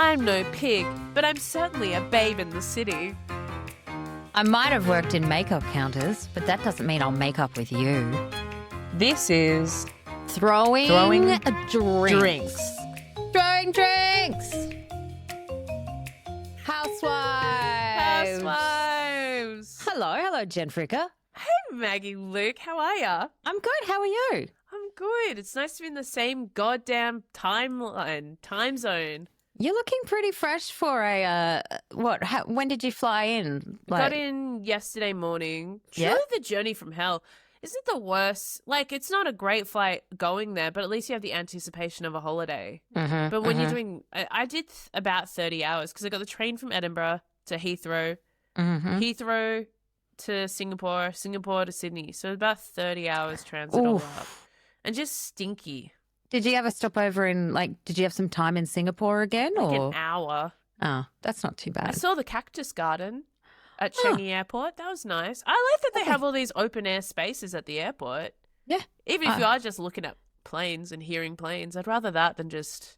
I'm no pig, but I'm certainly a babe in the city. I might have worked in makeup counters, but that doesn't mean I'll make up with you. This is Throwing drinks. Throwing drinks. Housewives. Housewives. Hello, Jen Fricker. Hey, Maggie, Luke, how are ya? I'm good. How are you? I'm good. It's nice to be in the same goddamn time zone. You're looking pretty fresh for a when did you fly in? Got in yesterday morning. Yeah? Truly the journey from hell. Isn't the worst? Like, it's not a great flight going there, but at least you have the anticipation of a holiday. But when you're doing, I did about 30 hours because I got the train from Edinburgh to Heathrow, Heathrow to Singapore, Singapore to Sydney. So about 30 hours transit all up. And just stinky. Did you ever stop over in, did you have some time in Singapore again? Like or an hour. Oh, that's not too bad. I saw the cactus garden at Changi Airport. That was nice. I like that they have all these open air spaces at the airport. Yeah. Even if you are just looking at planes and hearing planes, I'd rather that than just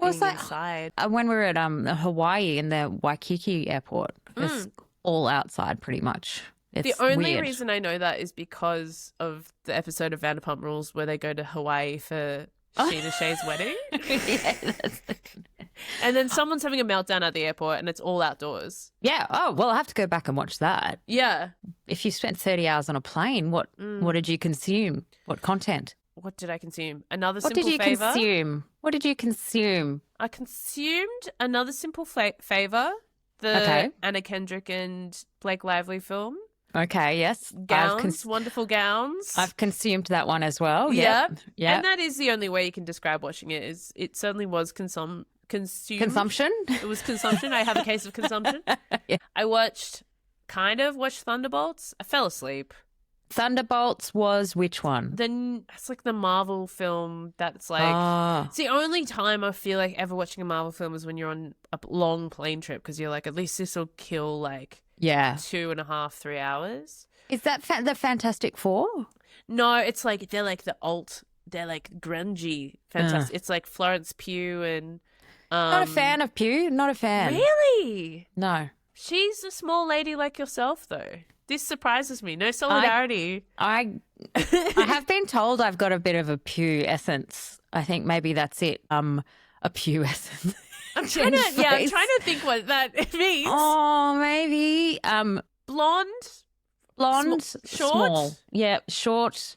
being inside. When we were at Hawaii in the Waikiki airport, it's all outside pretty much. It's the only weird. reason I know that is because of the episode of Vanderpump Rules where they go to Hawaii for Sheena Shea's wedding. And then someone's having a meltdown at the airport and it's all outdoors. Yeah. Oh, well, I have to go back and watch that. Yeah. If you spent 30 hours on a plane, what did you consume? What content? What did I consume? Another What simple did you favour. consume? What did you consume? I consumed Another Simple Favour, the Anna Kendrick and Blake Lively film. Okay, yes. Gowns, wonderful gowns. I've consumed that one as well. Yep. Yeah. And that is the only way you can describe watching it. It certainly was consumed. Consumption? It was consumption. I have a case of consumption. Yeah. I watched Thunderbolts. I fell asleep. Thunderbolts was which one? Then it's like the Marvel film that's like it's the only time I feel like ever watching a Marvel film is when you're on a long plane trip because you're like, at least this will kill 2.5, 3 hours. Is that the Fantastic Four? No, it's like they're like they're like grungy fantastic. It's like Florence Pugh and not a fan of Pugh. Not a fan. Really? No. She's a small lady like yourself, though. This surprises me. No solidarity. I have been told I've got a bit of a Pugh essence. I think maybe that's it. A Pugh essence. I'm trying to think what that means. Oh, maybe. Blonde, short. small. Yeah, short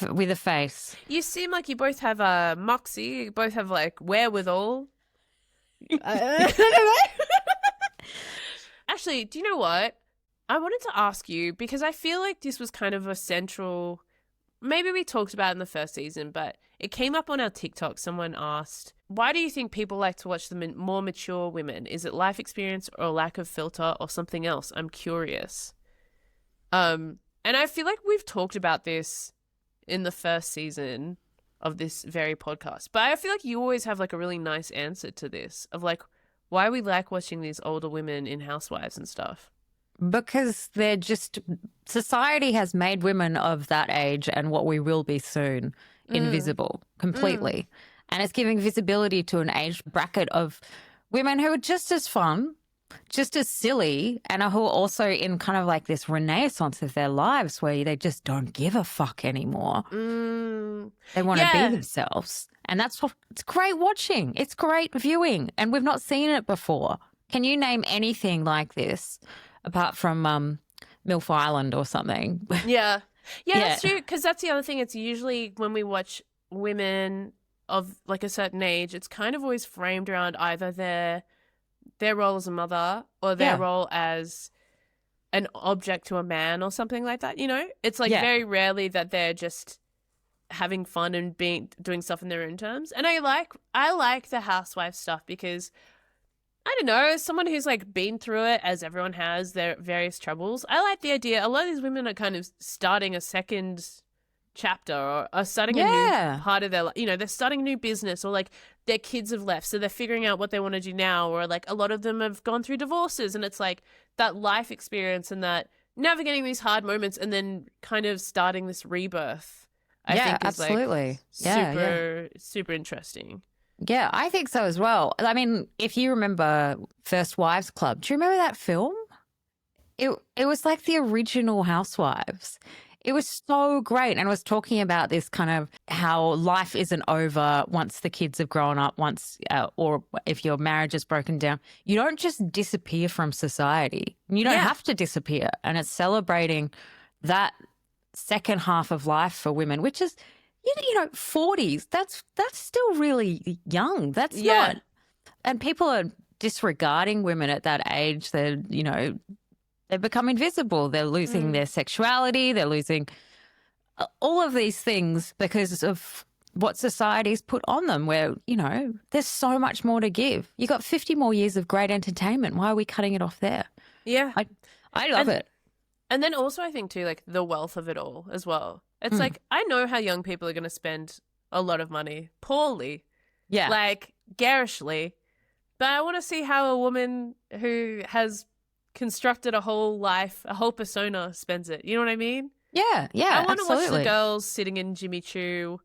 with a face. You seem like you both have moxie. You both have wherewithal. I don't know. Actually, do you know what? I wanted to ask you because I feel like this was kind of a central. Maybe we talked about it in the first season, but it came up on our TikTok. Someone asked, why do you think people like to watch the more mature women? Is it life experience or lack of filter or something else? I'm curious. And I feel like we've talked about this in the first season of this very podcast, but I feel like you always have a really nice answer to this of why we like watching these older women in Housewives and stuff. Because they're just, society has made women of that age and what we will be soon invisible completely. And it's giving visibility to an age bracket of women who are just as fun, just as silly, and who are also in kind of this renaissance of their lives where they just don't give a fuck anymore. They want to be themselves. And it's great watching. It's great viewing. And we've not seen it before. Can you name anything like this? Apart from MILF Island or something. Yeah, that's true. Because that's the other thing. It's usually when we watch women of a certain age, it's kind of always framed around either their role as a mother or their role as an object to a man or something like that. You know, it's very rarely that they're just having fun and doing stuff in their own terms. And I like the housewife stuff because, I don't know, as someone who's been through it, as everyone has their various troubles, I like the idea. A lot of these women are kind of starting a second chapter or are starting a new part of their life. They're starting a new business or their kids have left, so they're figuring out what they want to do now. Or a lot of them have gone through divorces, and it's that life experience and that navigating these hard moments and then kind of starting this rebirth. I think is absolutely. super interesting. Yeah, I think so as well. I mean, if you remember First Wives Club, do you remember that film? It was like the original Housewives. It was so great, and it was talking about this kind of how life isn't over once the kids have grown up, once or if your marriage is broken down. You don't just disappear from society. You don't have to disappear, and it's celebrating that second half of life for women, which is, 40s. That's still really young. That's not. And people are disregarding women at that age. They become invisible. They're losing their sexuality. They're losing all of these things because of what society's put on them, where, there's so much more to give. You got 50 more years of great entertainment. Why are we cutting it off there? Yeah. I love it. And then also I think too, like the wealth of it all as well. It's like, I know how young people are going to spend a lot of money poorly. Yeah. Like garishly. But I want to see how a woman who has constructed a whole life, a whole persona spends it. You know what I mean? Yeah, yeah, I want to watch the girls sitting in Jimmy Choo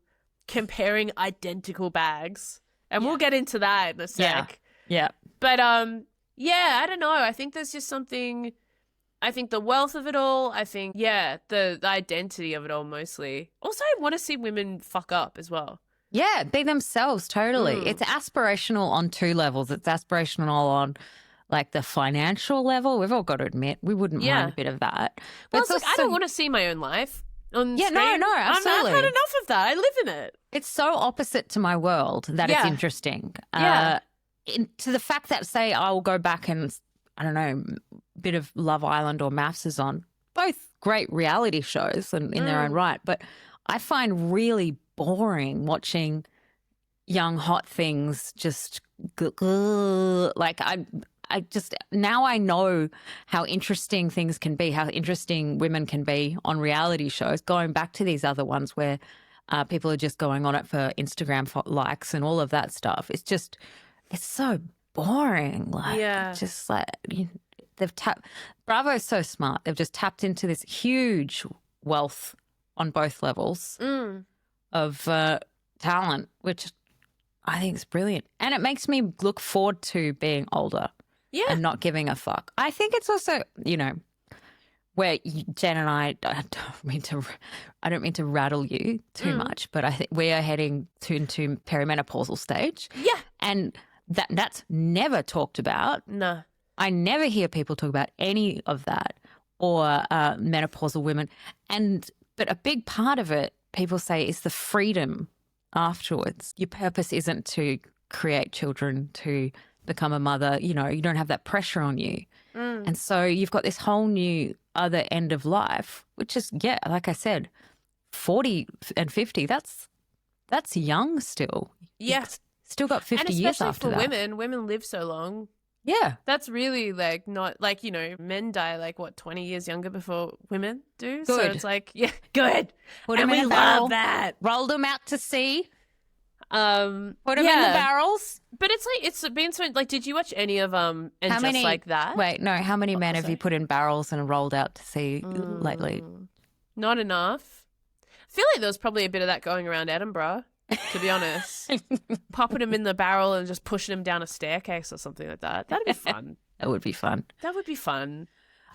comparing identical bags. And we'll get into that in a sec. Yeah. But I don't know. I think there's just something, I think the wealth of it all, I think, the identity of it all mostly. Also, I want to see women fuck up as well. Yeah, be themselves, totally. It's aspirational on two levels. It's aspirational on like the financial level. We've all got to admit we wouldn't mind a bit of that. But it's like, I don't want to see my own life on screen. No, absolutely. I've had enough of that. I live in it. It's so opposite to my world that it's interesting. To the fact that, say, I will go back and, I don't know, a bit of Love Island or MAFS is on. Both great reality shows in their own right. But I find really boring watching young hot things just like I just, now I know how interesting things can be, how interesting women can be on reality shows, going back to these other ones where people are just going on it for Instagram likes and all of that stuff. It's just, it's so boring. Like, just like, they've tapped, Bravo's so smart. They've just tapped into this huge wealth on both levels of talent, which I think is brilliant. And it makes me look forward to being older. Yeah. And not giving a fuck. I think it's also, where Jen and I don't mean to rattle you too much, but I think we are heading into perimenopausal stage. Yeah. And that's never talked about. No. I never hear people talk about any of that or menopausal women. But a big part of it, people say, is the freedom afterwards. Your purpose isn't to create children, to become a mother, you don't have that pressure on you. And so you've got this whole new other end of life, which is, like I said, 40 and 50, that's young still. Yeah. You've still got 50 years after that. And especially for women live so long. Yeah. That's really like not like, men die like 20 years younger before women do. Good. So it's like, good. Put them in a barrel. That. Roll them out to sea. Put them in the barrels. But it's like, it's been so, like, did you watch any of And Just Like That? Wait, no. How many men have you put in barrels and rolled out to sea lately? Not enough. I feel like there was probably a bit of that going around Edinburgh, to be honest. Popping them in the barrel and just pushing them down a staircase or something like that. That'd be fun. That would be fun. That would be fun.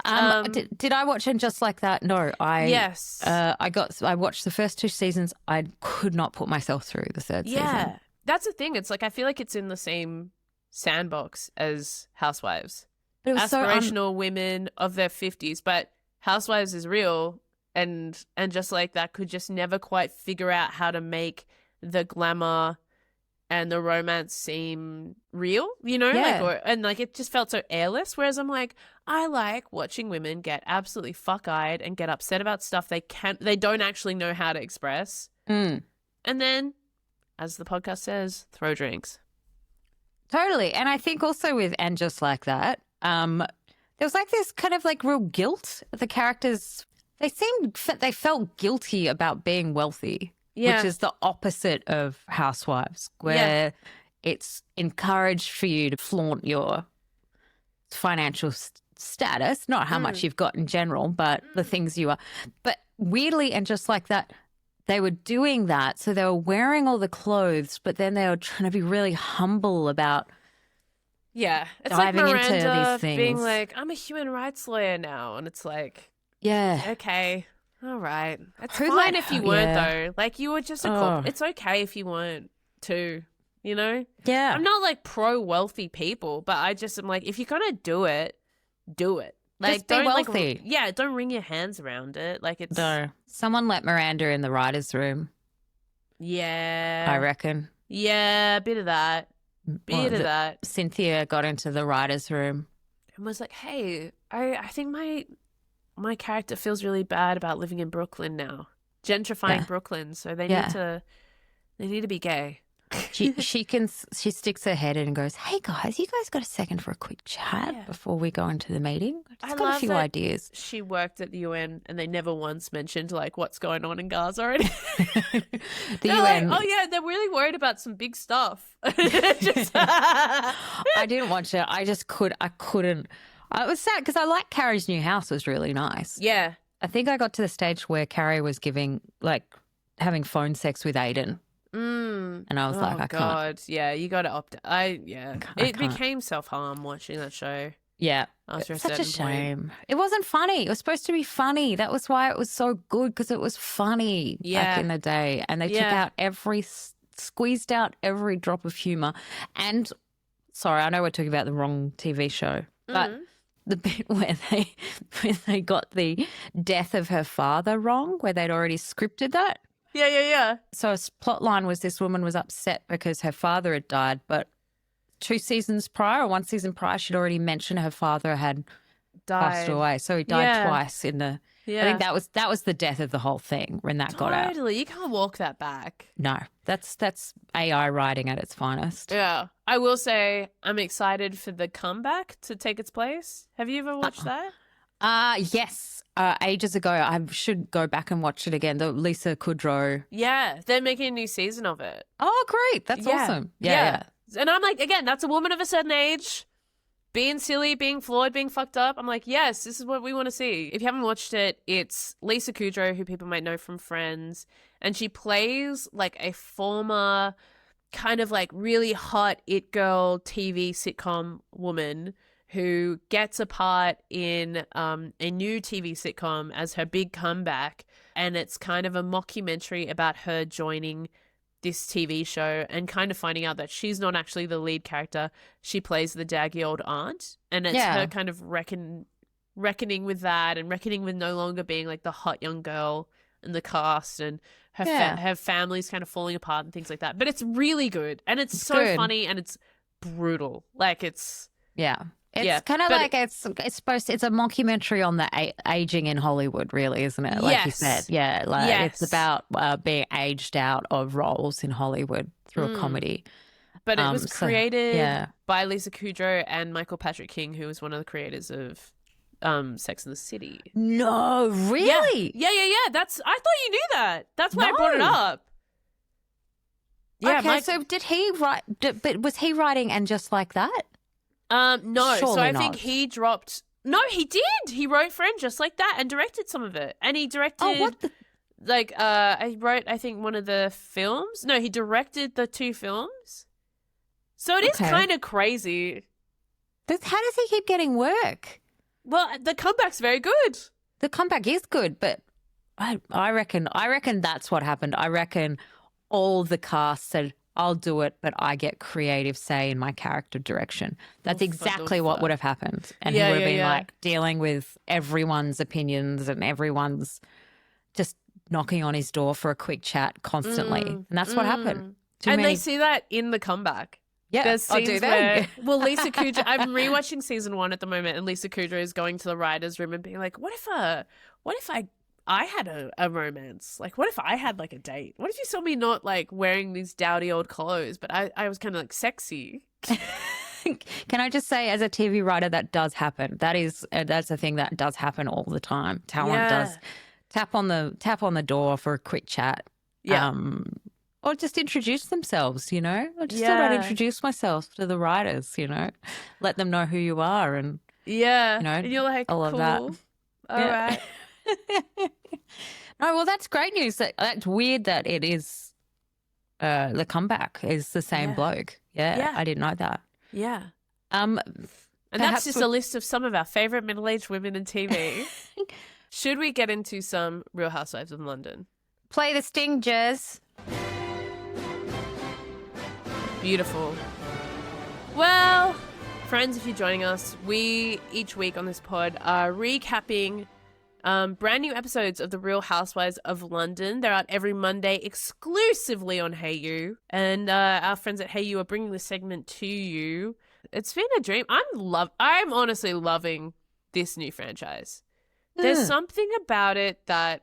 Did I watch And Just Like That? No, Yes. I watched the first 2 seasons. I could not put myself through the third season. Yeah, that's the thing. It's like I feel like it's in the same sandbox as Housewives. But it was aspirational women of their 50s, but Housewives is real, and Just Like That could just never quite figure out how to make the glamour and the romance seem real, like it just felt so airless. Whereas I'm like, I like watching women get absolutely fuck-eyed and get upset about stuff they don't actually know how to express. And then, as the podcast says, throw drinks. Totally. And I think also with And Just Like That, there was like this kind of like real guilt. The characters, they felt guilty about being wealthy. Yeah. Which is the opposite of Housewives, where it's encouraged for you to flaunt your financial status, not how much you've got in general, but the things you are. But weirdly, And Just Like That, they were doing that. So they were wearing all the clothes, but then they were trying to be really humble about It's diving like into Miranda these things. being like, I'm a human rights lawyer now. And it's like, yeah. okay, all right. It's Who fine let- if you weren't, yeah. though. Like, you were just a Oh. It's okay if you weren't, too, you know? Yeah. I'm not, like, pro-wealthy people, but I just am like, if you're going to do it, do it. Like, Just be don't, wealthy. Like, don't wring your hands around it. Like, it's... No. Someone let Miranda in the writer's room, Yeah. I reckon. Yeah, a bit of that. Bit of that. Cynthia got into the writer's room. And was like, hey, I think my character feels really bad about living in Brooklyn now. Gentrifying Brooklyn, so they need to be gay. She sticks her head in and goes, hey guys, you guys got a second for a quick chat before we go into the meeting? I just got a few ideas. She worked at the UN and they never once mentioned like what's going on in Gaza already. The UN. Like, oh yeah, they're really worried about some big stuff. I didn't watch it. I couldn't. I was sad because I like Carrie's new house was really nice. Yeah. I think I got to the stage where Carrie was having phone sex with Aiden. And I was like, I can't. God, yeah, you got to opt out. It became self-harm watching that show. Yeah. After It's a such a certain point. shame. It wasn't funny. It was supposed to be funny. That was why it was so good, because it was funny back in the day. And they took out squeezed out every drop of humour. And, sorry, I know we're talking about the wrong TV show, but the bit where they got the death of her father wrong, where they'd already scripted that. Yeah. So a plot line was this woman was upset because her father had died, but 2 seasons prior or 1 season prior, she'd already mentioned her father had passed away. So he died twice in the. I think that was the death of the whole thing when that got out. Totally, you can't walk that back. No, that's AI writing at its finest. Yeah, I will say I'm excited for the comeback to take its place. Have you ever watched that? Yes. Ages ago, I should go back and watch it again. The Lisa Kudrow. Yeah, they're making a new season of it. Oh, great. That's awesome. Yeah. And I'm like, again, that's a woman of a certain age, being silly, being flawed, being fucked up. I'm like, yes, this is what we want to see. If you haven't watched it, it's Lisa Kudrow, who people might know from Friends, and she plays like a former kind of like really hot it girl TV sitcom woman who gets a part in a new TV sitcom as her big comeback. And it's kind of a mockumentary about her joining this TV show and kind of finding out that she's not actually the lead character. She plays the daggy old aunt. And it's her kind of reckoning with that and reckoning with no longer being like the hot young girl in the cast, and her family's kind of falling apart and things like that. But it's really good. And it's so good. funny and it's brutal. Like it's... Yeah. It's kind of like it's a mockumentary on the aging in Hollywood, really, isn't it? Like you said. Yeah. It's about being aged out of roles in Hollywood through a comedy. But it was created by Lisa Kudrow and Michael Patrick King, who was one of the creators of Sex and the City. No, really? Yeah. I thought you knew that. That's why I brought it up. Yeah. Okay, so did he write? But was he writing and just like that? No. Surely so I not. think he dropped. No, he did. He wrote Friend just like that and directed some of it. And he directed. Oh, what the? I wrote, I think, one of the films. No, he directed the 2 films. So it is kind of crazy. How does he keep getting work? Well, the comeback's very good. The comeback is good, but I reckon that's what happened. I reckon all the cast said, I'll do it, but I get creative say in my character direction. That's exactly what would have happened. And he would have been like dealing with everyone's opinions and everyone's just knocking on his door for a quick chat constantly. And that's what happened. They see that in the comeback. Yeah, there's scenes do they? where, well, Lisa Kudrow, I'm rewatching season 1 at the moment, and Lisa Kudrow is going to the writer's room and being like, what if I had a romance? Like, what if I had like a date? What if you saw me not like wearing these dowdy old clothes, but I was kind of like sexy? Can I just say, as a TV writer, that does happen. That's a thing that does happen all the time. Talent does tap on the door for a quick chat. Yeah. Or just introduce themselves, you know? I just thought I'd introduce myself to the writers, you know? Let them know who you are and, you know, and you're like, all cool. of that. All right. No, well, that's great news. That's weird that it is the comeback is the same bloke. Yeah, I didn't know that. Yeah. And that's just a list of some of our favourite middle-aged women in TV. Should we get into some Real Housewives of London? Play the sting, Jez. Beautiful. Well, friends, if you're joining us, we each week on this pod are recapping brand new episodes of the Real Housewives of London. They're out every Monday exclusively on Hayu. And our friends at Hayu are bringing this segment to you. It's been a dream. I'm honestly loving this new franchise. There's something about it that,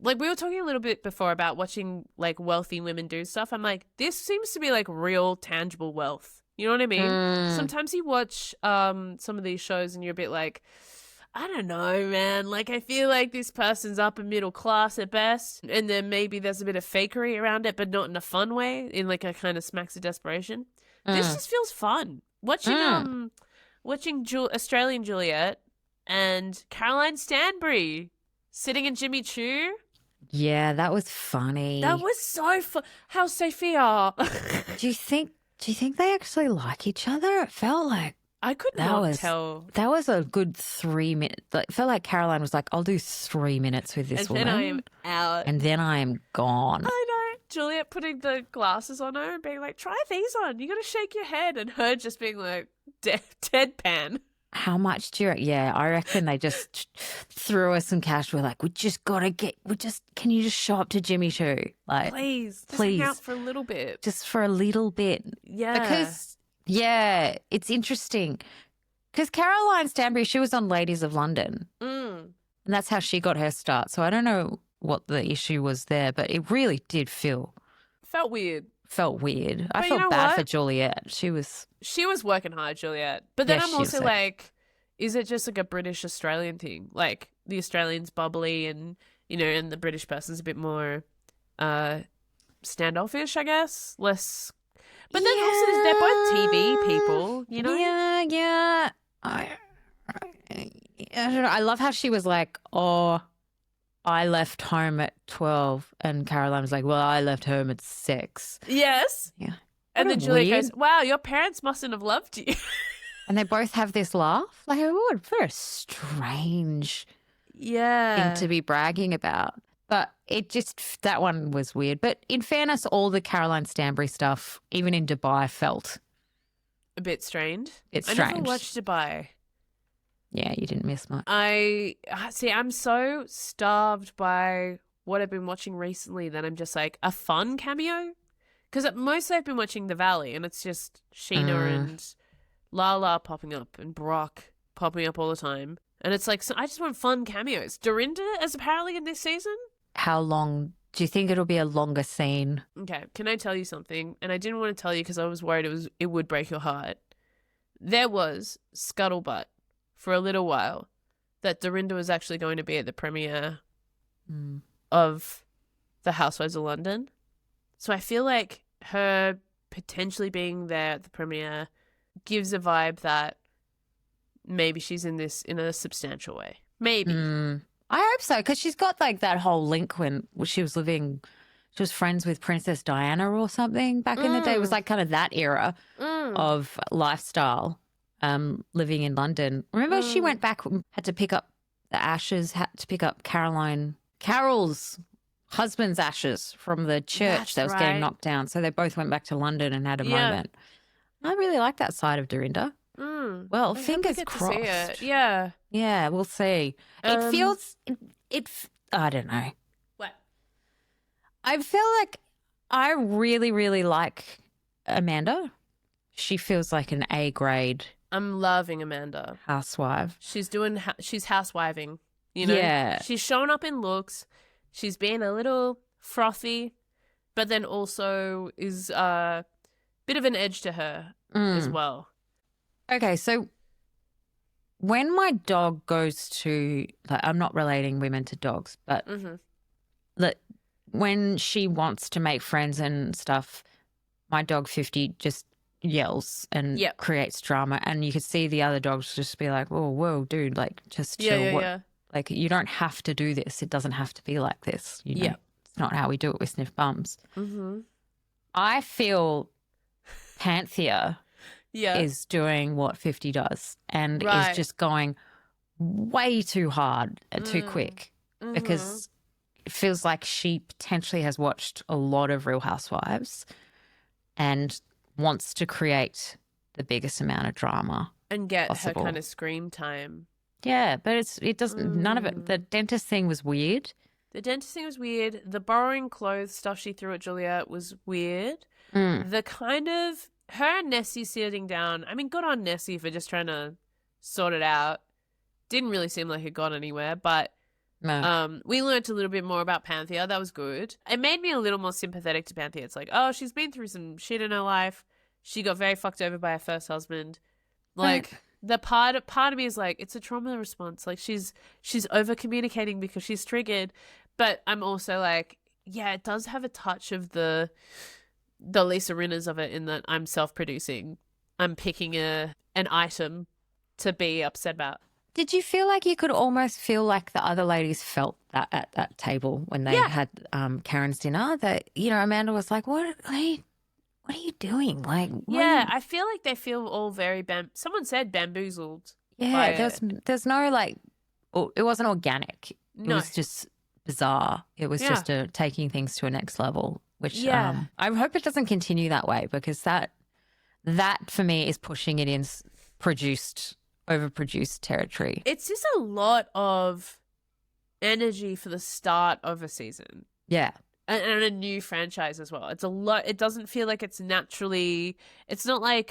like, we were talking a little bit before about watching like wealthy women do stuff. I'm like, this seems to be like real tangible wealth. You know what I mean? Sometimes you watch some of these shows and you're a bit like, I don't know, man. Like, I feel like this person's upper middle class at best, and then maybe there's a bit of fakery around it, but not in a fun way, in like a kind of smacks of desperation. This just feels fun. Watching Australian Juliet and Caroline Stanbury sitting in Jimmy Choo. Yeah, that was funny. That was so fun. How's Sophia? Do you think they actually like each other? It felt like I could not tell. That was a good 3 minutes. Like, it felt like Caroline was like, I'll do 3 minutes with this woman. And then I am out. And then I am gone. I know. Juliet putting the glasses on her and being like, try these on. You got to shake your head. And her just being like, deadpan. How much do you? Yeah, I reckon they just threw us some cash. We're like, can you just show up to Jimmy Choo? Like, please. Hang out for a little bit. Just for a little bit. Yeah. Because, yeah, it's interesting. Because Caroline Stanbury, she was on Ladies of London. And that's how she got her start. So I don't know what the issue was there, but it really did felt weird. I felt bad for Juliet. She was working hard, Juliet. But then I'm also like, is it just like a British Australian thing? Like, the Australian's bubbly and, you know, and the British person's a bit more standoffish, I guess. Less. But then also they're both TV people, you know? Yeah. I don't know. I love how she was like, oh, I left home at 12, and Caroline was like, well, I left home at 6. Yes. Yeah. And then Julia goes, wow, your parents mustn't have loved you. And they both have this laugh. Like, what a strange thing to be bragging about. But that one was weird. But in fairness, all the Caroline Stanbury stuff, even in Dubai, felt a bit strange. It's strange. I never watched Dubai. Yeah, you didn't miss much. I'm so starved by what I've been watching recently that I'm just like, a fun cameo? Because mostly I've been watching The Valley, and it's just Sheena and Lala popping up and Brock popping up all the time. And it's like, so I just want fun cameos. Dorinda is apparently in this season. How long? Do you think it'll be a longer scene? Okay, can I tell you something? And I didn't want to tell you because I was worried it would break your heart. There was scuttlebutt for a little while that Dorinda was actually going to be at the premiere of The Housewives of London. So I feel like her potentially being there at the premiere gives a vibe that maybe she's in this in a substantial way. Maybe. I hope so, because she's got like that whole link when she was friends with Princess Diana or something back in the day. It was like kind of that era of lifestyle. Living in London. Remember she went back, had to pick up the ashes, had to pick up Carol's husband's ashes from the church that was getting knocked down. So they both went back to London and had a moment. I really like that side of Dorinda. Well, fingers crossed. To see it. Yeah. Yeah, we'll see. It feels, I don't know. What? I feel like I really, really like Amanda. She feels like an A grade. I'm loving Amanda. Housewife. She's housewiving, you know? Yeah. She's showing up in looks. She's being a little frothy, but then also is a bit of an edge to her as well. Okay, so when my dog goes to, like, I'm not relating women to dogs, but when she wants to make friends and stuff, my dog 50 just yells and creates drama, and you could see the other dogs just be like, whoa, dude, like, just chill. Like, you don't have to do this. It doesn't have to be like this. You know, it's not how we do it. We sniff bums. Mm-hmm. I feel Panthea is doing what 50 does and is just going way too hard and too quick because it feels like she potentially has watched a lot of Real Housewives and wants to create the biggest amount of drama and get possible. her kind of scream time. Yeah, but it doesn't. None of it. The dentist thing was weird. The dentist thing was weird. The borrowing clothes stuff she threw at Juliet was weird. The kind of her and Nessie sitting down. I mean, good on Nessie for just trying to sort it out. Didn't really seem like it got anywhere, but we learned a little bit more about Panthea. That was good. It made me a little more sympathetic to Panthea. It's like, oh, she's been through some shit in her life. She got very fucked over by her first husband. Like, the part of me is like, it's a trauma response. Like, she's over communicating because she's triggered. But I'm also like, yeah, it does have a touch of the Lisa Rinners of it in that I'm self-producing. I'm picking an item to be upset about. Did you feel like you could almost feel like the other ladies felt that at that table when they had Karen's dinner? That, you know, Amanda was like, what are you doing? Like, I feel like they feel all very someone said bamboozled. Yeah, there's no like, it wasn't organic. It was just bizarre. It was just taking things to a next level, which I hope it doesn't continue that way because that for me is pushing it in overproduced territory. It's just a lot of energy for the start of a season. Yeah. And a new franchise as well. It's a lot. It doesn't feel like it's naturally. It's not like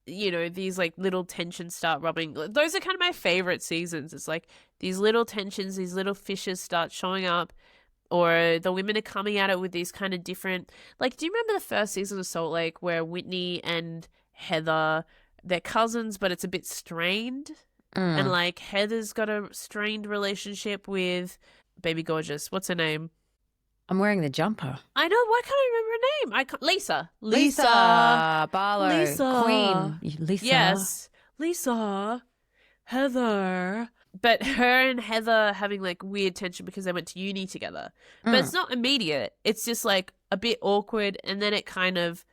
you know, these like little tensions start rubbing. Those are kind of my favorite seasons. It's like these little tensions, these little fishes start showing up, or the women are coming at it with these kind of different. Like, do you remember the first season of Salt Lake where Whitney and Heather, they're cousins, but it's a bit strained, and like Heather's got a strained relationship with Baby Gorgeous. What's her name? I'm wearing the jumper. I know. Why can't I remember her name? Lisa Barlow. Lisa. Queen. Lisa. Yes. Lisa. Heather. But her and Heather having like weird tension because they went to uni together. But it's not immediate. It's just like a bit awkward, and then it kind of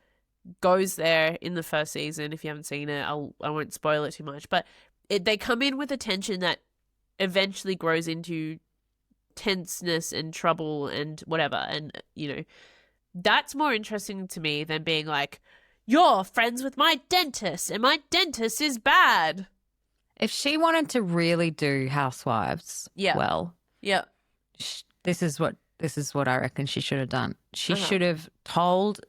goes there in the first season. If you haven't seen it, I won't spoil it too much. But they come in with a tension that eventually grows into tenseness and trouble and whatever, and you know, that's more interesting to me than being like, you're friends with my dentist and my dentist is bad. If she wanted to really do Housewives this is what I reckon she should have done. She should have told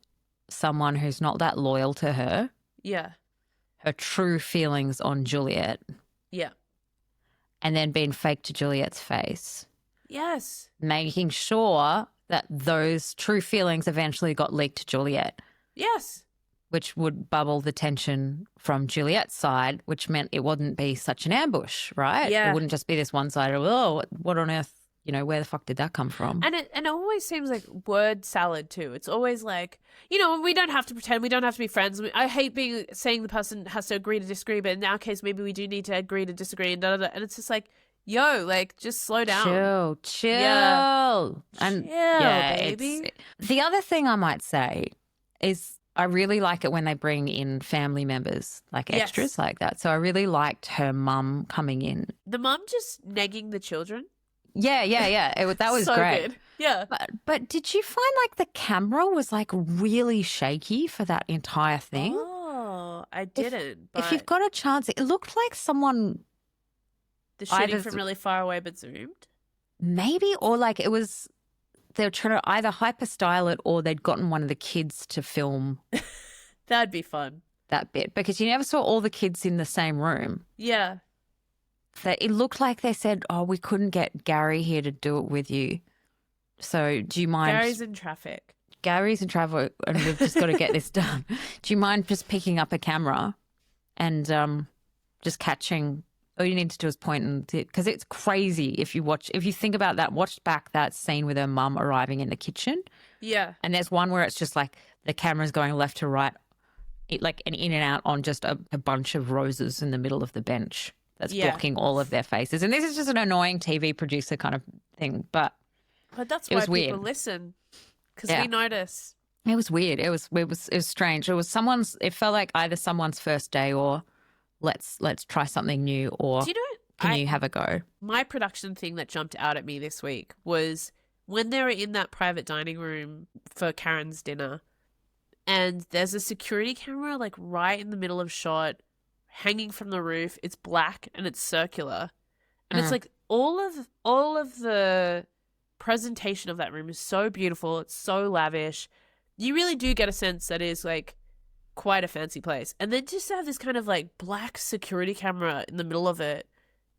someone who's not that loyal to her her true feelings on Juliet, and then been fake to Juliet's face. Yes. Making sure that those true feelings eventually got leaked to Juliet. Yes. Which would bubble the tension from Juliet's side, which meant it wouldn't be such an ambush, right? Yeah. It wouldn't just be this one-sided, oh, what on earth, you know, where the fuck did that come from? And it always seems like word salad too. It's always like, you know, we don't have to pretend, we don't have to be friends. I hate saying the person has to agree to disagree, but in our case, maybe we do need to agree to disagree and da-da-da. And it's just like, yo, like, just slow down. Chill. Yeah. And baby. The other thing I might say is I really like it when they bring in family members, like extras like that. So I really liked her mum coming in. The mum just negging the children. Yeah. That was so great. Good. Yeah. But did you find like the camera was like really shaky for that entire thing? Oh, I didn't. If you've got a chance, it looked like someone... The shooting from really far away but zoomed? Maybe, or like it was, they were trying to either hyper style it or they'd gotten one of the kids to film. That'd be fun. That bit, because you never saw all the kids in the same room. Yeah. That it looked like they said, oh, we couldn't get Gary here to do it with you. So do you mind? Gary's in traffic. Gary's in traffic and we've just got to get this done. Do you mind just picking up a camera and just catching... All you need to do is point and because it's crazy if you think about that, watch back that scene with her mum arriving in the kitchen. Yeah. And there's one where it's just like the camera's going left to right, like an in and out on just a bunch of roses in the middle of the bench. that's blocking all of their faces. And this is just an annoying TV producer kind of thing, but that's it why was weird. people listen, because we notice. It was weird. It was strange. It was it felt like either someone's first day or let's try something new, or do you know can you have a go? My production thing that jumped out at me this week was when they were in that private dining room for Karen's dinner, and there's a security camera like right in the middle of shot, hanging from the roof. It's black and it's circular, and it's like all of the presentation of that room is so beautiful. It's so lavish. You really do get a sense that it is like quite a fancy place. And then just to have this kind of like black security camera in the middle of it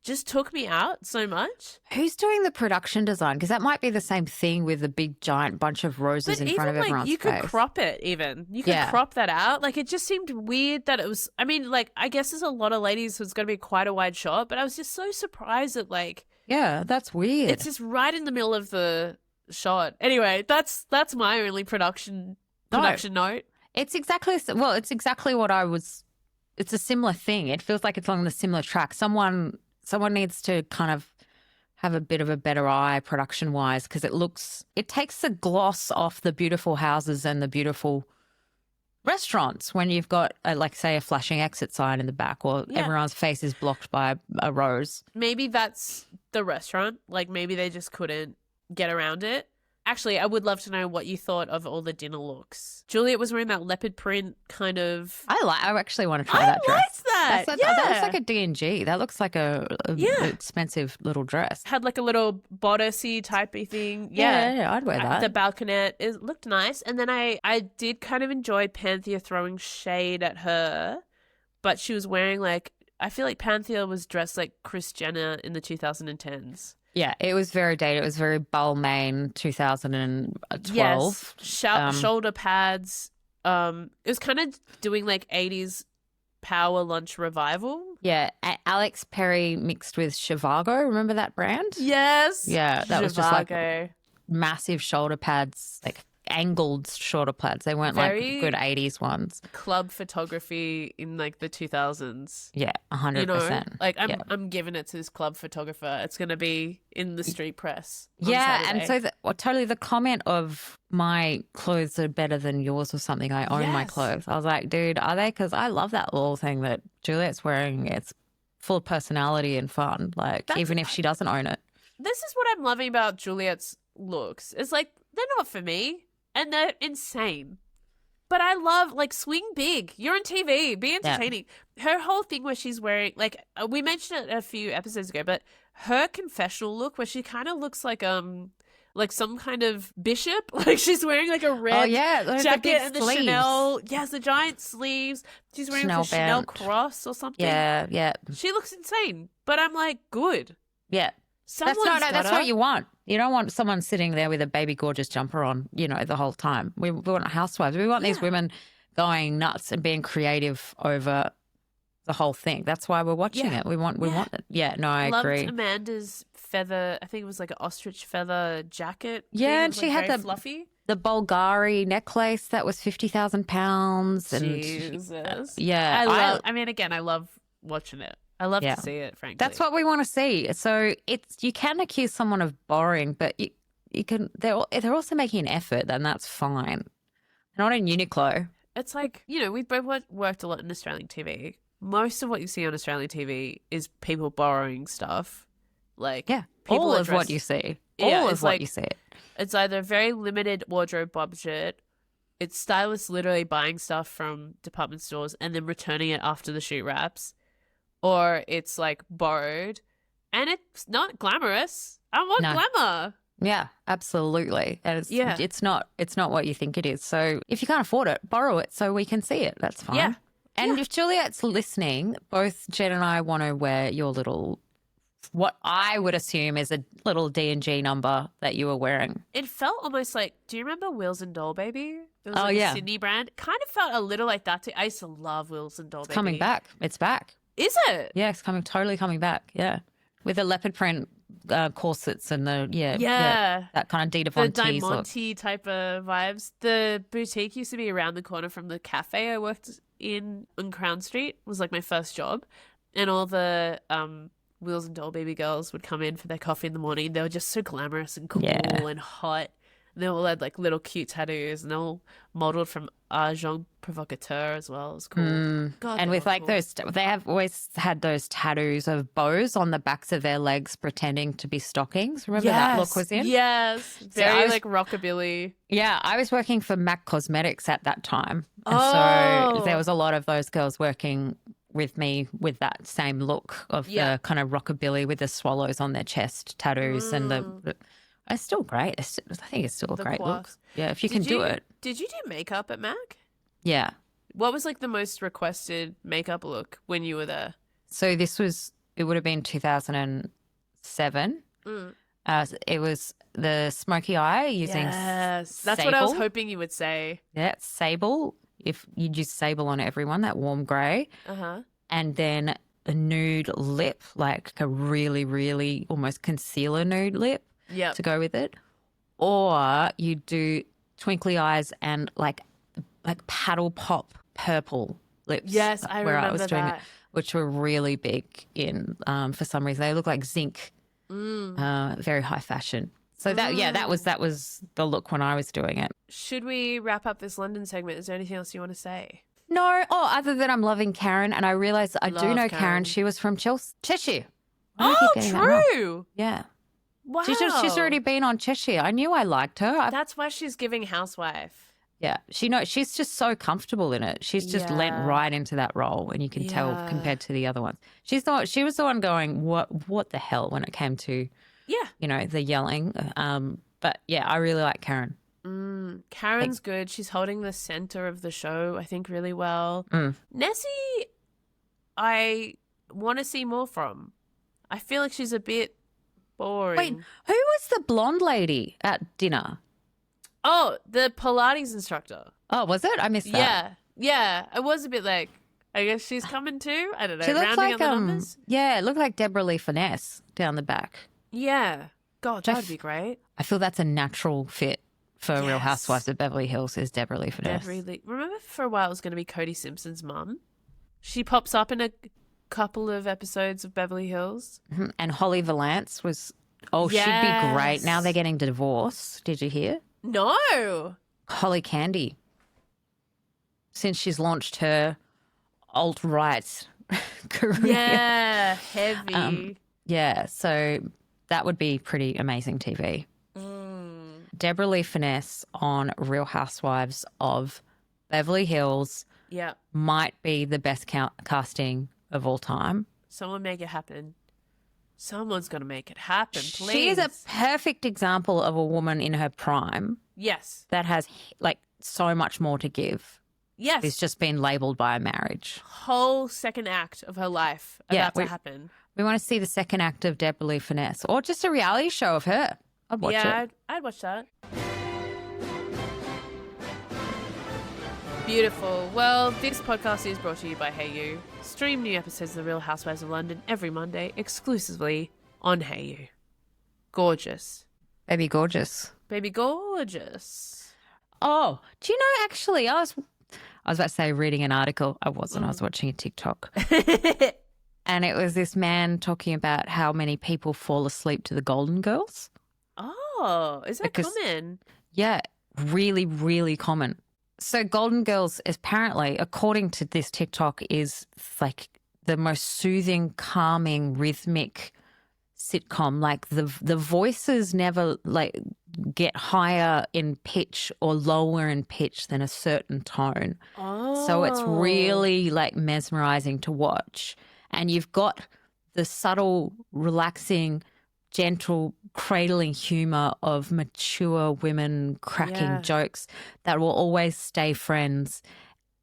just took me out so much. Who's doing the production design? Because that might be the same thing with the big giant bunch of roses in front of everyone's you face. could crop it even. You could crop that out. Like it just seemed weird that it was, I mean, like I guess there's a lot of ladies who's going to be quite a wide shot, but I was just so surprised that like. Yeah, that's weird. It's just right in the middle of the shot. Anyway, that's my only production note. It's exactly what I was. It's a similar thing. It feels like it's along the similar track. Someone needs to kind of have a bit of a better eye production wise, because it takes the gloss off the beautiful houses and the beautiful restaurants when you've got like say a flashing exit sign in the back, or everyone's face is blocked by a rose. Maybe that's the restaurant. Like maybe they just couldn't get around it. Actually, I would love to know what you thought of all the dinner looks. Juliet was wearing that leopard print kind of. I actually want to try that dress. I liked that. That looks like a D&G. That looks like a expensive little dress. Had like a little bodicey typey thing. Yeah, I'd wear that. The balconette, it looked nice. And then I did kind of enjoy Panthea throwing shade at her, but she was wearing like, I feel like Panthea was dressed like Kris Jenner in the 2010s. Yeah, it was very dated. It was very Balmain 2012. Yes, shoulder pads. It was kind of doing like 80s power lunch revival. Yeah, Alex Perry mixed with Shivago. Remember that brand? Yes. Yeah, that was just like massive shoulder pads, like angled shoulder pads. They weren't very like good 80s ones. Club photography in like the 2000s. Yeah, 100%. You know, like I'm giving it to this club photographer. It's going to be in the street press. Yeah, Saturday. and so totally the comment of my clothes are better than yours or something. I own my clothes. I was like, dude, are they? Because I love that little thing that Juliet's wearing. It's full of personality and fun. Like even if she doesn't own it. This is what I'm loving about Juliet's looks. It's like they're not for me. And they're insane. But I love, like, swing big. You're on TV. Be entertaining. Yeah. Her whole thing where she's wearing, like, we mentioned it a few episodes ago, but her confessional look where she kind of looks like some kind of bishop. Like, she's wearing, like, a red jacket and the Chanel. Yes, the giant sleeves. She's wearing a Chanel cross or something. Yeah. She looks insane. But I'm like, good. Yeah. That's what you want. You don't want someone sitting there with a baby gorgeous jumper on, you know, the whole time. We want housewives. We want these women going nuts and being creative over the whole thing. That's why we're watching it. We want it. Yeah, no, I agree. Loved Amanda's feather, I think it was like an ostrich feather jacket. Yeah, and she had the fluffy. The Bulgari necklace that was £50,000. Jesus. Yeah. I love watching it. I love to see it, frankly. That's what we want to see. So you can accuse someone of borrowing, but you can. They're also making an effort, and that's fine. Not in Uniqlo. It's like, you know, we've both worked a lot in Australian TV. Most of what you see on Australian TV is people borrowing stuff. Like all of what you see. All of what you see. It's either very limited wardrobe budget. It's stylists literally buying stuff from department stores and then returning it after the shoot wraps. Or it's like borrowed, and it's not glamorous. I want glamour. Yeah, absolutely. And it's not what you think it is. So if you can't afford it, borrow it so we can see it. That's fine. Yeah. And if Juliet's listening, both Jen and I want to wear your little, what I would assume is a little D&G number that you were wearing. It felt almost like, do you remember Wheels and Doll Baby? It was a Sydney brand. It kind of felt a little like that too. I used to love Wheels and Doll Baby. It's coming back. It's back. Is it? Yeah, it's totally coming back. Yeah, with the leopard print corsets and that kind of Dita Von the Teese Diamante type of vibes. The boutique used to be around the corner from the cafe I worked in on Crown Street. It was like my first job, And all the Wheels and Doll baby girls would come in for their coffee in the morning. They were just so glamorous and cool and hot. And they all had like little cute tattoos, and they're all modeled from Jean Provocateur as well. It was cool. God, And with like cool. those, they have always had those tattoos of bows on the backs of their legs pretending to be stockings. Remember that look was in? Yes. Very like rockabilly. Yeah, I was working for MAC Cosmetics at that time. And so there was a lot of those girls working with me with that same look of the kind of rockabilly with the swallows on their chest tattoos and the it's still great. I think it's still a great look. Yeah, if you can do it. Did you do makeup at MAC? Yeah. What was like the most requested makeup look when you were there? So it would have been 2007. It was the smoky eye using Yes, that's sable. what I was hoping you would say. Yeah, sable. If you'd use sable on everyone, that warm grey. And then a nude lip, like a really, really almost concealer nude lip to go with it. Or you do twinkly eyes and like paddle pop purple lips. Yes, I remember I was doing that. it, which were really big in for some reason. They look like zinc, very high fashion. So that was the look when I was doing it. Should we wrap up this London segment? Is there anything else you want to say? No, other than I'm loving Karen, and I realised I do know Karen. Karen. She was from Cheshire. True. Yeah. Wow. She's already been on Cheshire. I knew I liked her. That's why she's giving housewife. Yeah, she's just so comfortable in it. She's just lent right into that role, and you can tell compared to the other ones. She was the one going, what the hell when it came to the yelling. But yeah, I really like Karen. Karen's good. She's holding the center of the show, I think, really well. Nessie, I want to see more from. I feel like she's a bit boring. Wait, who was the blonde lady at dinner? Oh, the Pilates instructor. Oh, was it? I missed that. Yeah. It was a bit like, I guess she's coming too. I don't know. She looks rounding like up the numbers. Yeah, it looked like Deborah Lee Finesse down the back. Yeah. God, that would be great. I feel that's a natural fit for Real Housewives of Beverly Hills is Deborah Lee Finesse. Remember for a while it was going to be Cody Simpson's mum? She pops up in a couple of episodes of Beverly Hills. And Holly Valance was, she'd be great. Now they're getting divorced. Did you hear? No. Holly Candy. Since she's launched her alt-right career. Yeah, heavy. So that would be pretty amazing TV. Deborah Lee Finesse on Real Housewives of Beverly Hills might be the best casting of all time. Someone make it happen. Someone's going to make it happen, please. She is a perfect example of a woman in her prime. Yes. That has like so much more to give. Yes. It's just been labelled by a marriage. Whole second act of her life about to happen. We want to see the second act of Deborah Lee Finesse or just a reality show of her. I'd watch it. Yeah, I'd watch that. Beautiful. Well, this podcast is brought to you by Hayu. Stream new episodes of The Real Housewives of London every Monday exclusively on Hayu. Gorgeous. Baby gorgeous. Baby gorgeous. Oh, do you know, actually, I was about to say reading an article. I wasn't. I was watching a TikTok. And it was this man talking about how many people fall asleep to the Golden Girls. Oh, is that common? Yeah, really, really common. So Golden Girls is apparently, according to this TikTok, is like the most soothing, calming, rhythmic sitcom. Like the voices never like get higher in pitch or lower in pitch than a certain tone. Oh. So it's really like mesmerizing to watch. And you've got the subtle, relaxing, gentle, cradling humor of mature women cracking jokes that will always stay friends.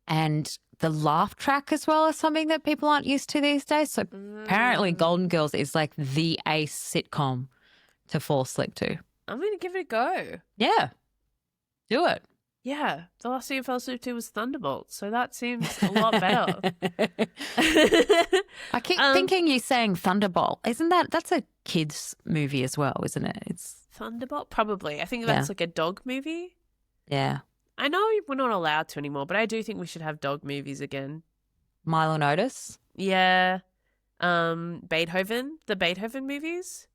And the laugh track as well is something that people aren't used to these days. So apparently Golden Girls is like the ace sitcom to fall asleep to. I'm going to give it a go. Yeah. Do it. Yeah. The last thing I fell asleep to was Thunderbolt. So that seems a lot better. I keep thinking you saying Thunderbolt. That's a kid's movie as well, isn't it? It's Thunderbolt? Probably. I think that's like a dog movie. Yeah. I know we're not allowed to anymore, but I do think we should have dog movies again. Milo and Otis? Yeah. Beethoven, the Beethoven movies.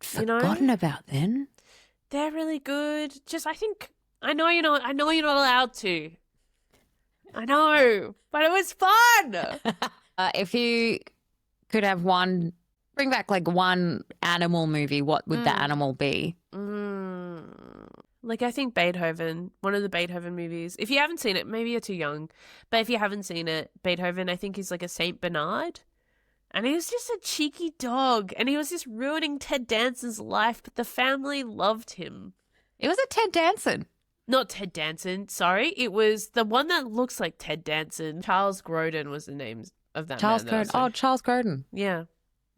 Forgotten about them. They're really good. I know you're not allowed to. I know, but it was fun. If you could have bring back like one animal movie, what would the animal be? Like I think Beethoven, one of the Beethoven movies. If you haven't seen it, maybe you're too young. But if you haven't seen it, Beethoven, I think he's like a Saint Bernard. And he was just a cheeky dog. And he was just ruining Ted Danson's life, but the family loved him. It was a Ted Danson. Not Ted Danson, sorry. It was the one that looks like Ted Danson. Charles Grodin was the name of that Charles man. Grodin. Oh, Charles Grodin. Yeah.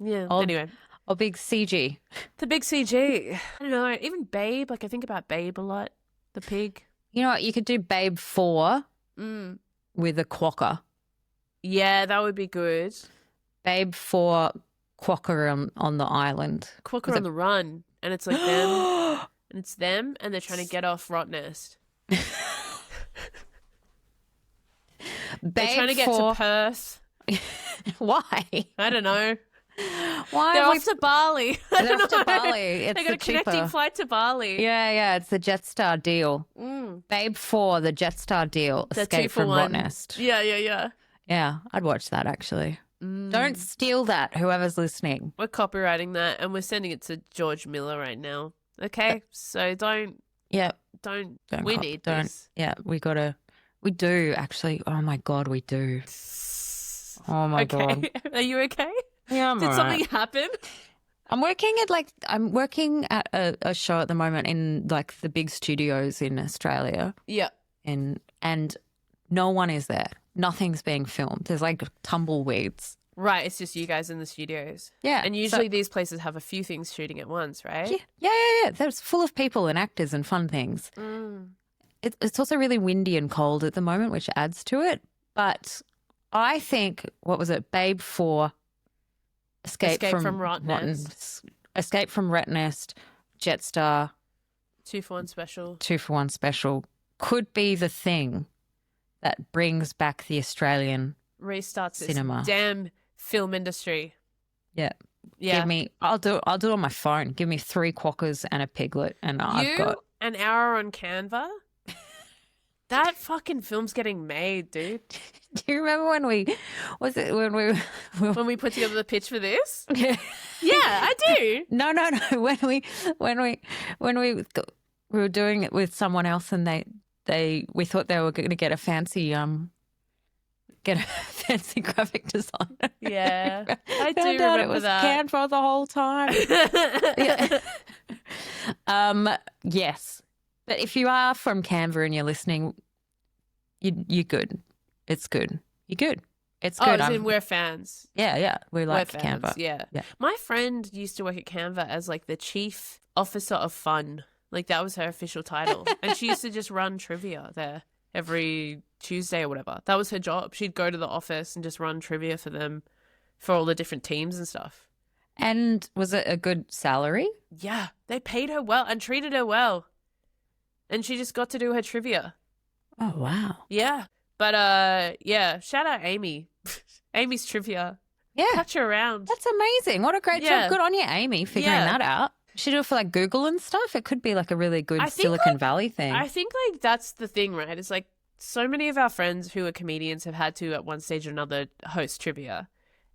Yeah. Anyway. Oh, big CG. The big CG. I don't know. Even Babe. Like, I think about Babe a lot. The pig. You know what? You could do Babe 4 with a quokka. Yeah, that would be good. Babe 4 quokka on the island. Quokka on the run. And it's like them. And it's them. And they're trying to get off Rottnest. They're trying to get to Perth. Why? I don't know. Why? They're off to Bali. They're off to Bali. They got a connecting flight to Bali. Yeah. It's the Jetstar deal. Babe 4, the Jetstar deal. Escape from Rottnest. Yeah. Yeah, I'd watch that actually. Don't steal that, whoever's listening. We're copywriting that and we're sending it to George Miller right now. Okay? So don't. Yeah. We need this. Yeah, we do actually. Oh my God, we do. Oh my God. Are you okay? Yeah, Did something happen? I'm working at a show at the moment in like the big studios in Australia. Yeah. And no one is there. Nothing's being filmed. There's like tumbleweeds. Right, it's just you guys in the studios. Yeah. And usually these places have a few things shooting at once, right? Yeah. There's full of people and actors and fun things. It's also really windy and cold at the moment, which adds to it. But I think, what was it, Babe 4, Escape from Rottnest. Escape from Rottnest, Jetstar. 2 for 1 special. 2 for 1 special could be the thing that brings back the Australian restarts cinema. This damn film industry. Yeah. I'll do it on my phone. Give me 3 quokkas and a piglet and I've got an hour on Canva. That fucking film's getting made, dude. Do you remember when we put together the pitch for this? Yeah, I do. No. When we were doing it with someone else, and we thought they were going to get a fancy graphic designer. Yeah, I do Found out remember it was that. Canva the whole time. Yeah. Yes. But if you are from Canva and you're listening, you're good. It's good. You're good. It's good. Oh, we're fans. Yeah. We like Canva. Yeah. My friend used to work at Canva as like the chief officer of fun. Like that was her official title. And she used to just run trivia there every Tuesday or whatever. That was her job. She'd go to the office and just run trivia for them for all the different teams and stuff. And was it a good salary? Yeah. They paid her well and treated her well. And she just got to do her trivia. Oh, wow. Yeah. But, shout out Amy. Amy's trivia. Yeah. Catch her around. That's amazing. What a great job. Good on you, Amy, figuring that out. She do it for like Google and stuff. It could be like a really good Silicon Valley thing. I think like that's the thing, right? It's like so many of our friends who are comedians have had to at one stage or another host trivia.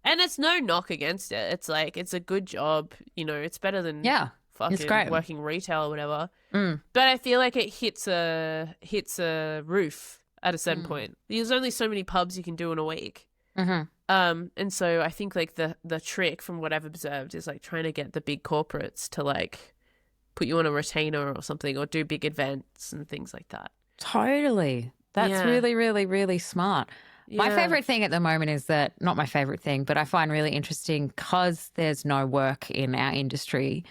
And it's no knock against it. It's like, it's a good job. You know, it's better than fucking working retail or whatever. But I feel like it hits a roof at a certain point. There's only so many pubs you can do in a week. And so I think like the trick from what I've observed is like trying to get the big corporates to like put you on a retainer or something or do big events and things like that. Totally. That's really, really, really smart. Yeah. My favorite thing at the moment is not my favorite thing, but I find really interesting because there's no work in our industry.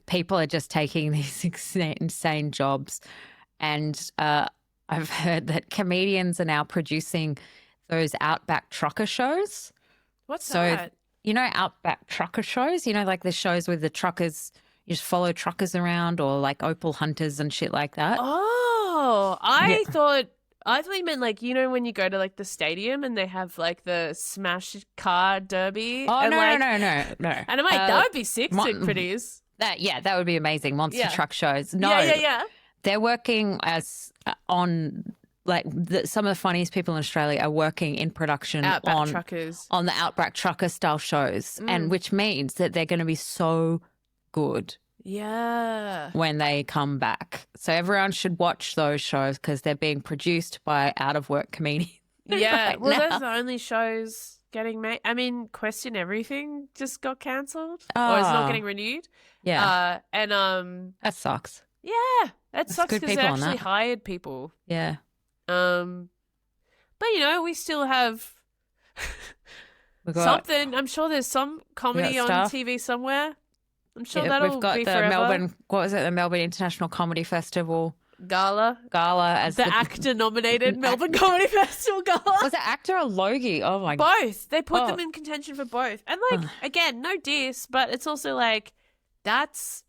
People are just taking these insane jobs. And I've heard that comedians are now producing those Outback trucker shows. What's that? You know, Outback trucker shows, you know, like the shows with the truckers, you just follow truckers around or like opal hunters and shit like that. Oh, I thought I thought you meant like, you know, when you go to like the stadium and they have like the smash car derby. Oh, and, no. And I'm like, that would be sick to produce. That would be amazing. Monster truck shows. No, yeah. They're working as on like some of the funniest people in Australia are working in production Outback truckers. on the Outback Trucker style shows, and which means that they're going to be so good. Yeah. When they come back. So everyone should watch those shows because they're being produced by out of work comedians. Yeah. right Well, now. those are the only shows getting made. I mean, Question Everything just got cancelled or it's not getting renewed. Yeah. That sucks. Yeah. That sucks because they actually hired people. Yeah. But you know, we still have something. I'm sure there's some comedy on TV somewhere. I'm sure that'll we've got be the forever. Melbourne, what was it? The Melbourne International Comedy Festival Gala as the actor nominated Melbourne Comedy Festival Gala. Was it actor or Logie? Oh my god. Both. They put them in contention for both. And like again, no diss, but it's also like that's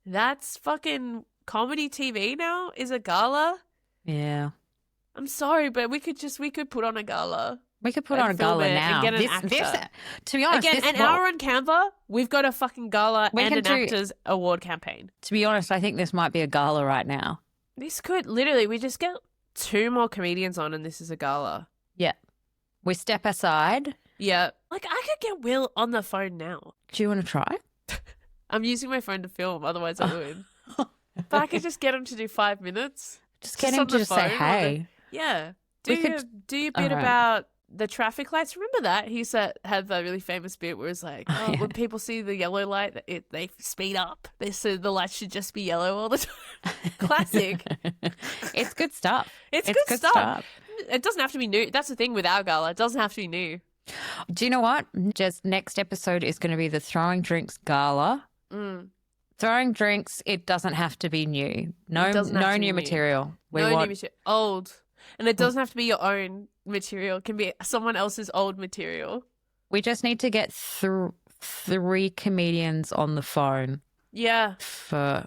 fucking comedy TV now is a gala. Yeah. I'm sorry, but we could put on a gala. We could put on a gala now. And get an actor. To be honest, again, an hour on Canva, we've got a fucking gala and an actors award campaign. To be honest, I think this might be a gala right now. This could literally, we just get 2 more comedians on, and this is a gala. Yeah, we step aside. Yeah, like I could get Will on the phone now. Do you want to try? I'm using my phone to film, otherwise I would. But I could just get him to do 5 minutes. Just get him to just say hey. Yeah. Do your bit about the traffic lights. Remember that? He had that really famous bit where it's like, when people see the yellow light, they speed up. They said the lights should just be yellow all the time. Classic. It's good stuff. It's good stuff. It doesn't have to be new. That's the thing with our gala. It doesn't have to be new. Do you know what? Just next episode is going to be the Throwing Drinks Gala. Throwing drinks, it doesn't have to be new. No new material. New material. Old. And it doesn't have to be your own material. It can be someone else's old material. We just need to get 3 comedians on the phone. Yeah. For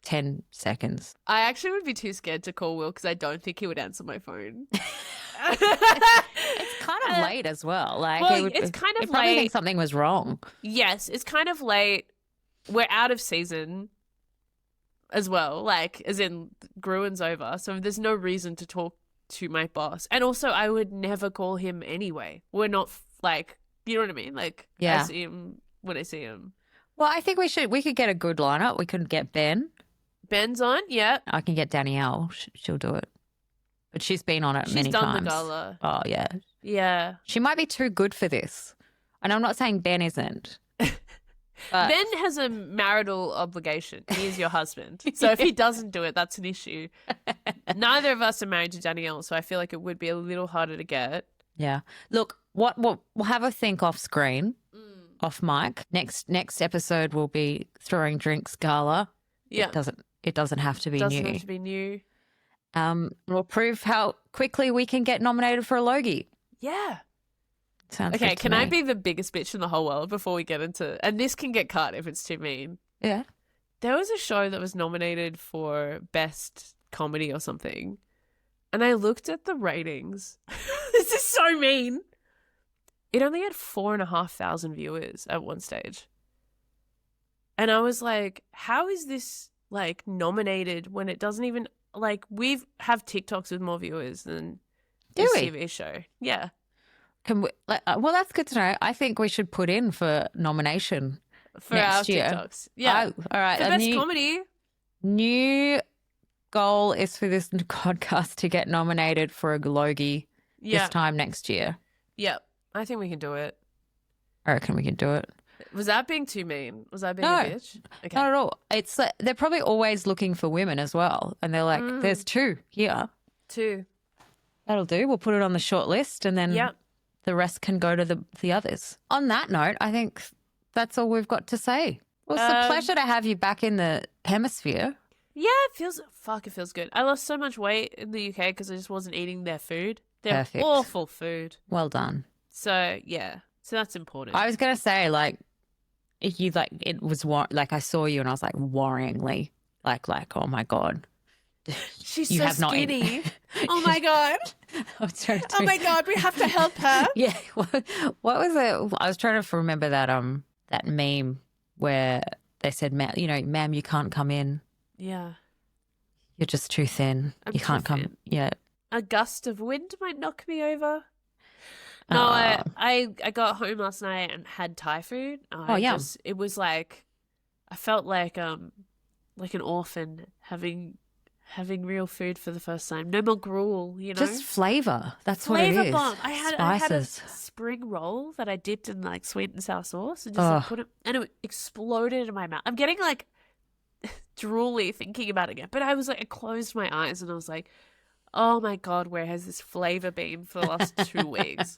10 seconds. I actually would be too scared to call Will because I don't think he would answer my phone. It's kind of late as well. Like, it's kind of late. Probably think something was wrong. Yes, it's kind of late. We're out of season as well, like as in Gruen over, so there's no reason to talk to my boss. And also I would never call him anyway. We're not like, you know what I mean? Like I see him when I see him. Well, I think we could get a good lineup. We could get Ben's on, yeah. I can get Danielle. She'll do it. But she's been on it many times. She's done the gala. Oh, yeah. Yeah. She might be too good for this. And I'm not saying Ben isn't. But Ben has a marital obligation. He is your husband. So if he doesn't do it, that's an issue. Neither of us are married to Danielle, so I feel like it would be a little harder to get. Yeah. Look, we'll have a think off screen, off mic. Next episode will be Throwing Drinks Gala. Yeah. It doesn't have to be new. Doesn't have to be new. We'll prove how quickly we can get nominated for a Logie. Yeah. Sounds okay, good to can me. I be the biggest bitch in the whole world before we get into... And this can get cut if it's too mean. Yeah. There was a show that was nominated for Best Comedy or something. And I looked at the ratings. This is so mean. It only had 4,500 viewers at one stage. And I was like, how is this, like, nominated when it doesn't even... Like, we have TikToks with more viewers than this TV show. Yeah. Can we, well, that's good to know. I think we should put in for nomination for next our year. TikToks. Yeah. All right. For best comedy. New goal is for this podcast to get nominated for a Logie this time next year. Yep. I think we can do it. I reckon we can do it. Was that being too mean? Was that being a bitch? Okay. Not at all. It's like, they're probably always looking for women as well. And they're like, there's 2 here. 2. That'll do. We'll put it on the short list and then the rest can go to the others. On that note, I think that's all we've got to say. Well, it's a pleasure to have you back in the hemisphere. Yeah, it feels good. I lost so much weight in the UK because I just wasn't eating their food. They're awful food. Well done. So, yeah. So that's important. I was going to say, like, it was like I saw you and I was like worryingly like, oh my God, She's You so have not eaten. skinny. Oh my God. I was trying to Oh my God, we have to help her. Yeah. What was it? I was trying to remember that meme where they said, ma'am, you can't come in. Yeah. You're just too thin. You can't come. Yeah. A gust of wind might knock me over. No, I got home last night and had Thai food. Yeah. It was like, I felt like an orphan having real food for the first time. No more gruel, you know. Just flavor. That's Flavor what it is. bomb. I had a Spices. spring roll that I dipped in like sweet and sour sauce and just put it, and it exploded in my mouth. I'm getting like drooly thinking about it again. But I was like, I closed my eyes and I was like, oh my God, where has this flavor been for the last 2 weeks?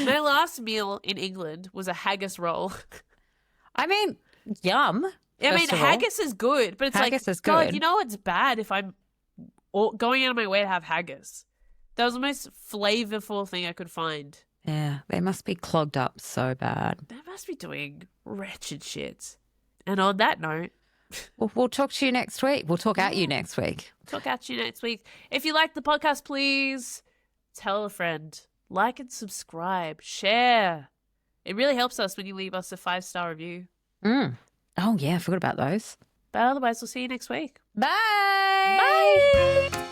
My last meal in England was a haggis roll. I mean, yum. I mean, haggis is good, but it's haggis like, is good. God, you know it's bad if I'm going out of my way to have haggis. That was the most flavorful thing I could find. Yeah, they must be clogged up so bad. They must be doing wretched shit. And on that note, we'll talk to you next week. We'll talk at you next week. Talk at you next week. If you like the podcast, please tell a friend. Like and subscribe. Share. It really helps us when you leave us a 5-star review. Oh, yeah, I forgot about those. But otherwise, we'll see you next week. Bye. Bye.